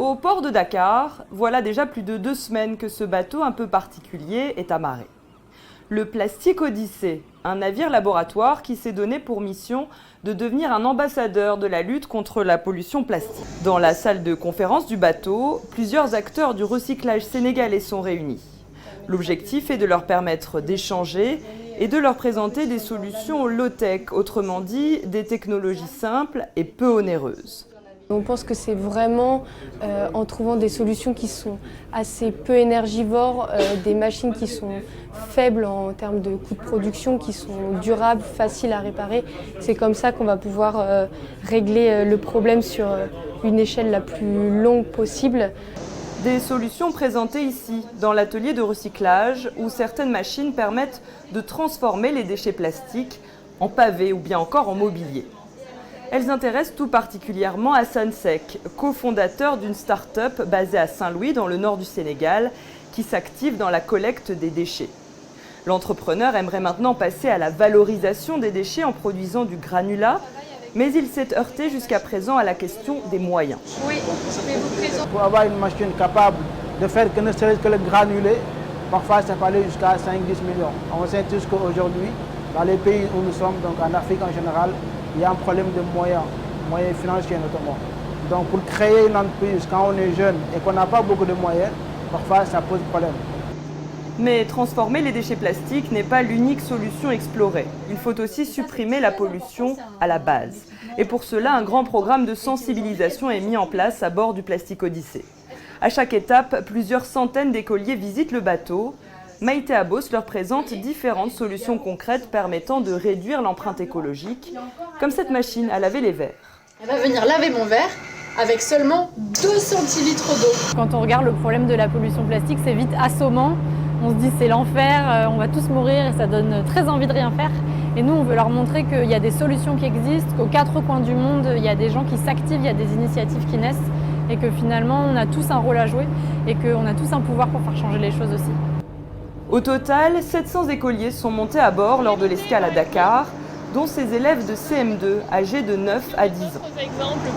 Au port de Dakar, voilà déjà plus de 2 semaines que ce bateau un peu particulier est amarré. Le Plastic Odyssey, un navire laboratoire qui s'est donné pour mission de devenir un ambassadeur de la lutte contre la pollution plastique. Dans la salle de conférence du bateau, plusieurs acteurs du recyclage sénégalais sont réunis. L'objectif est de leur permettre d'échanger et de leur présenter des solutions low-tech, autrement dit des technologies simples et peu onéreuses. On pense que c'est vraiment en trouvant des solutions qui sont assez peu énergivores, des machines qui sont faibles en termes de coûts de production, qui sont durables, faciles à réparer. C'est comme ça qu'on va pouvoir régler le problème sur une échelle la plus longue possible. Des solutions présentées ici, dans l'atelier de recyclage, où certaines machines permettent de transformer les déchets plastiques en pavés ou bien encore en mobilier. Elles intéressent tout particulièrement Hassan Seck, cofondateur d'une start-up basée à Saint-Louis, dans le nord du Sénégal, qui s'active dans la collecte des déchets. L'entrepreneur aimerait maintenant passer à la valorisation des déchets en produisant du granulat, mais il s'est heurté jusqu'à présent à la question des moyens. Oui, mais vous présentez. Pour avoir une machine capable de faire que ne serait-ce que le granulé, parfois ça peut aller jusqu'à 5-10 millions. On sait tous qu'aujourd'hui, dans les pays où nous sommes, donc en Afrique en général, il y a un problème de moyens financiers notamment. Donc pour créer une entreprise quand on est jeune et qu'on n'a pas beaucoup de moyens, parfois ça pose problème. Mais transformer les déchets plastiques n'est pas l'unique solution explorée. Il faut aussi supprimer la pollution à la base. Et pour cela, un grand programme de sensibilisation est mis en place à bord du Plastic Odyssey. À chaque étape, plusieurs centaines d'écoliers visitent le bateau. Maïté Abos leur présente différentes solutions concrètes permettant de réduire l'empreinte écologique, comme cette machine à laver les verres. Elle va venir laver mon verre avec seulement 2 centilitres d'eau. Quand on regarde le problème de la pollution plastique, c'est vite assommant. On se dit c'est l'enfer, on va tous mourir et ça donne très envie de rien faire. Et nous, on veut leur montrer qu'il y a des solutions qui existent, qu'aux 4 coins du monde, il y a des gens qui s'activent, il y a des initiatives qui naissent et que finalement, on a tous un rôle à jouer et qu'on a tous un pouvoir pour faire changer les choses aussi. Au total, 700 écoliers sont montés à bord lors de l'escale à Dakar, dont ces élèves de CM2 âgés de 9 à 10 ans.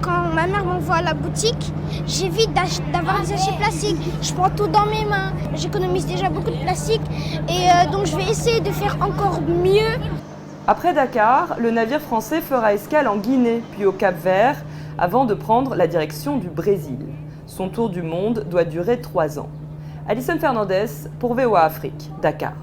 Quand ma mère m'envoie à la boutique, j'évite d'avoir des sachets plastiques. Je prends tout dans mes mains. J'économise déjà beaucoup de plastique et donc je vais essayer de faire encore mieux. Après Dakar, le navire français fera escale en Guinée, puis au Cap-Vert, avant de prendre la direction du Brésil. Son tour du monde doit durer 3 ans. Alison Fernandez pour VOA Afrique, Dakar.